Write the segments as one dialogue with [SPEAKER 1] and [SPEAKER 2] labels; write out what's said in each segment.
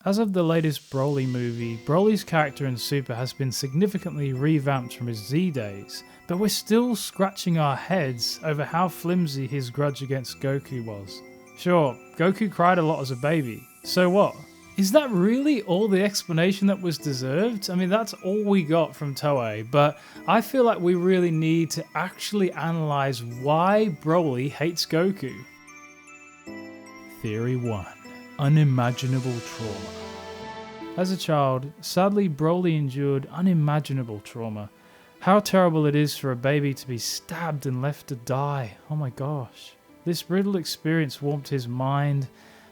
[SPEAKER 1] As of the latest Broly movie, Broly's character in Super has been significantly revamped from his Z days, but we're still scratching our heads over how flimsy his grudge against Goku was. Sure, Goku cried a lot as a baby, so what? Is that really all the explanation that was deserved? I mean, that's all we got from Toei, but I feel like we really need to actually analyse why Broly hates Goku. Theory 1. Unimaginable trauma. As a child, sadly Broly endured unimaginable trauma. How terrible it is for a baby to be stabbed and left to die. Oh my gosh. This brutal experience warped his mind,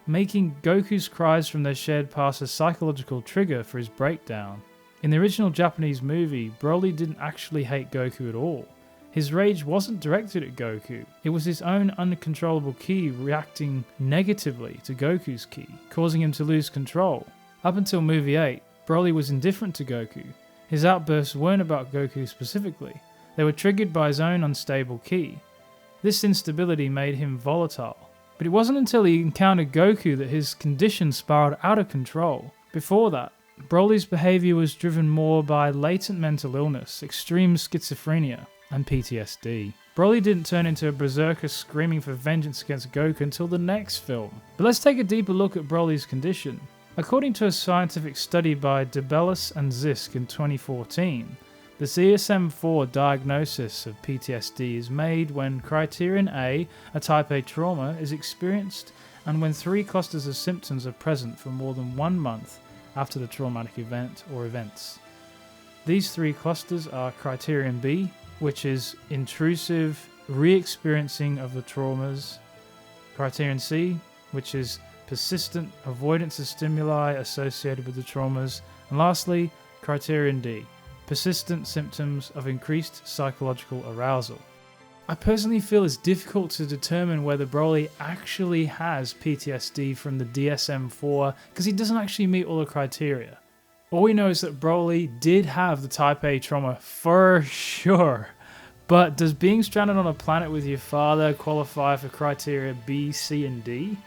[SPEAKER 1] making Goku's cries from their shared past a psychological trigger for his breakdown. In the original Japanese movie, Broly didn't actually hate Goku at all. His rage wasn't directed at Goku, it was his own uncontrollable ki reacting negatively to Goku's ki, causing him to lose control. Up until movie 8, Broly was indifferent to Goku. His outbursts weren't about Goku specifically, they were triggered by his own unstable ki. This instability made him volatile. But it wasn't until he encountered Goku that his condition spiraled out of control. Before that, Broly's behaviour was driven more by latent mental illness, extreme schizophrenia, and PTSD. Broly didn't turn into a berserker screaming for vengeance against Goku until the next film. But let's take a deeper look at Broly's condition. According to a scientific study by DeBellis and Zisk in 2014, the DSM-4 diagnosis of PTSD is made when Criterion A, a type A trauma, is experienced and when 3 clusters of symptoms are present for more than 1 month after the traumatic event or events. These 3 clusters are Criterion B, which is intrusive re-experiencing of the traumas, Criterion C, which is persistent avoidance of stimuli associated with the traumas, and lastly, Criterion D, persistent symptoms of increased psychological arousal. I personally feel it's difficult to determine whether Broly actually has PTSD from the DSM-4 because he doesn't actually meet all the criteria. All we know is that Broly did have the Type A trauma for sure. But does being stranded on a planet with your father qualify for criteria B, C, and D?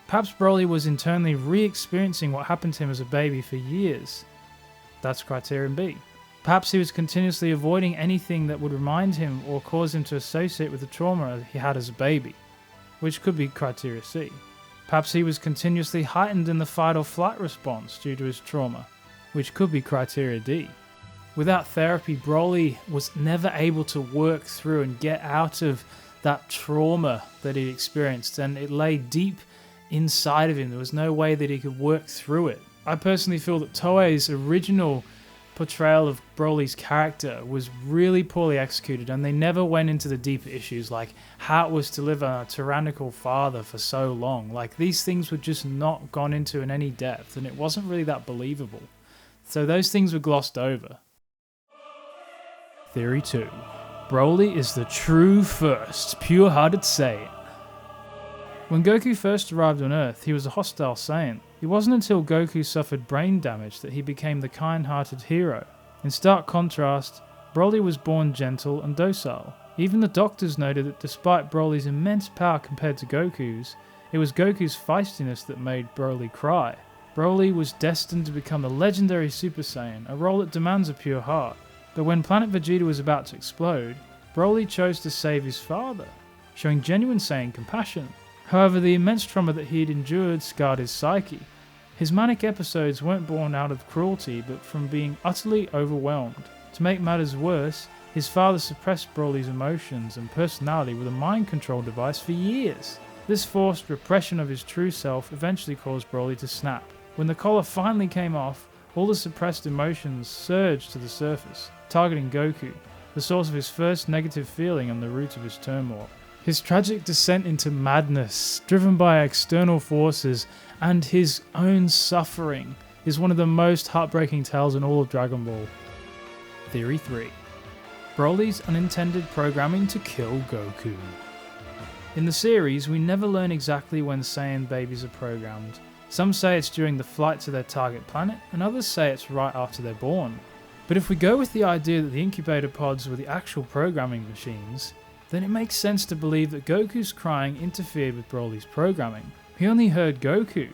[SPEAKER 1] Perhaps Broly was internally re-experiencing what happened to him as a baby for years. That's criterion B. Perhaps he was continuously avoiding anything that would remind him or cause him to associate with the trauma he had as a baby, which could be criteria C. Perhaps he was continuously heightened in the fight or flight response due to his trauma, which could be criteria D. Without therapy, Broly was never able to work through and get out of that trauma that he experienced, and it lay deep inside of him. There was no way that he could work through it. I personally feel that Toei's original portrayal of Broly's character was really poorly executed, and they never went into the deeper issues like how it was to live a tyrannical father for so long. Like, these things were just not gone into in any depth, and it wasn't really that believable. So those things were glossed over. Theory 2. Broly is the true first, pure-hearted Saiyan. When Goku first arrived on Earth, he was a hostile Saiyan. It wasn't until Goku suffered brain damage that he became the kind-hearted hero. In stark contrast, Broly was born gentle and docile. Even the doctors noted that despite Broly's immense power compared to Goku's, it was Goku's feistiness that made Broly cry. Broly was destined to become the legendary Super Saiyan, a role that demands a pure heart. But when Planet Vegeta was about to explode, Broly chose to save his father, showing genuine Saiyan compassion. However, the immense trauma that he had endured scarred his psyche. His manic episodes weren't born out of cruelty, but from being utterly overwhelmed. To make matters worse, his father suppressed Broly's emotions and personality with a mind control device for years. This forced repression of his true self eventually caused Broly to snap. When the collar finally came off, all the suppressed emotions surged to the surface, targeting Goku, the source of his first negative feeling and the root of his turmoil. His tragic descent into madness, driven by external forces and his own suffering, is one of the most heartbreaking tales in all of Dragon Ball. Theory 3. Broly's unintended programming to kill Goku. In the series, we never learn exactly when Saiyan babies are programmed. Some say it's during the flight to their target planet, and others say it's right after they're born. But if we go with the idea that the incubator pods were the actual programming machines, then it makes sense to believe that Goku's crying interfered with Broly's programming. He only heard Goku.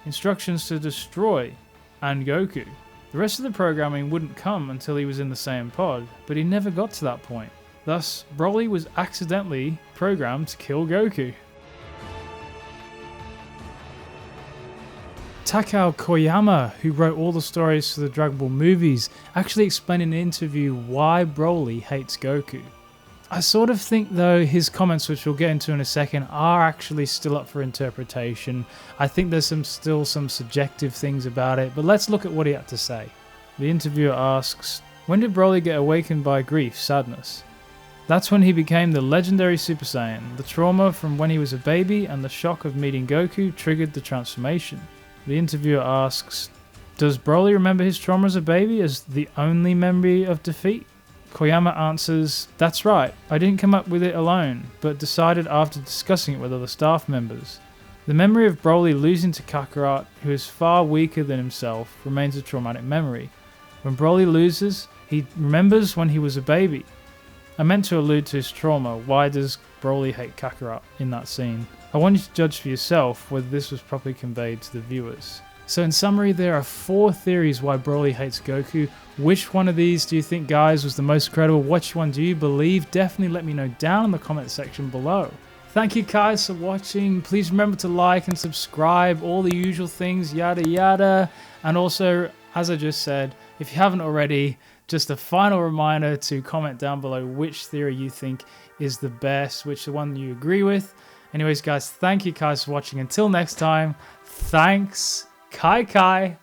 [SPEAKER 1] instructions to destroy, and Goku. The rest of the programming wouldn't come until he was in the Saiyan pod, but he never got to that point. Thus, Broly was accidentally programmed to kill Goku. Takao Koyama, who wrote all the stories for the Dragon Ball movies, actually explained in an interview why Broly hates Goku. I sort of think though his comments, which we'll get into in a second, are actually still up for interpretation. I think there's still some subjective things about it, but let's look at what he had to say. The interviewer asks, when did Broly get awakened by grief, sadness? That's when he became the legendary Super Saiyan. The trauma from when he was a baby and the shock of meeting Goku triggered the transformation. The interviewer asks, does Broly remember his trauma as a baby as the only memory of defeat? Koyama answers, that's right, I didn't come up with it alone, but decided after discussing it with other staff members. The memory of Broly losing to Kakarot, who is far weaker than himself, remains a traumatic memory. When Broly loses, he remembers when he was a baby. I meant to allude to his trauma. Why does Broly hate Kakarot in that scene? I want you to judge for yourself whether this was properly conveyed to the viewers. So in summary, there are 4 theories why Broly hates Goku. Which one of these do you think, guys, was the most credible? Which one do you believe? Definitely let me know down in the comment section below. Thank you guys for watching. Please remember to like and subscribe, all the usual things, yada yada. And also, as I just said, if you haven't already, just a final reminder to comment down below which theory you think is the best, which the one you agree with. Anyways, guys, thank you guys for watching. Until next time, thanks. Kai Kai.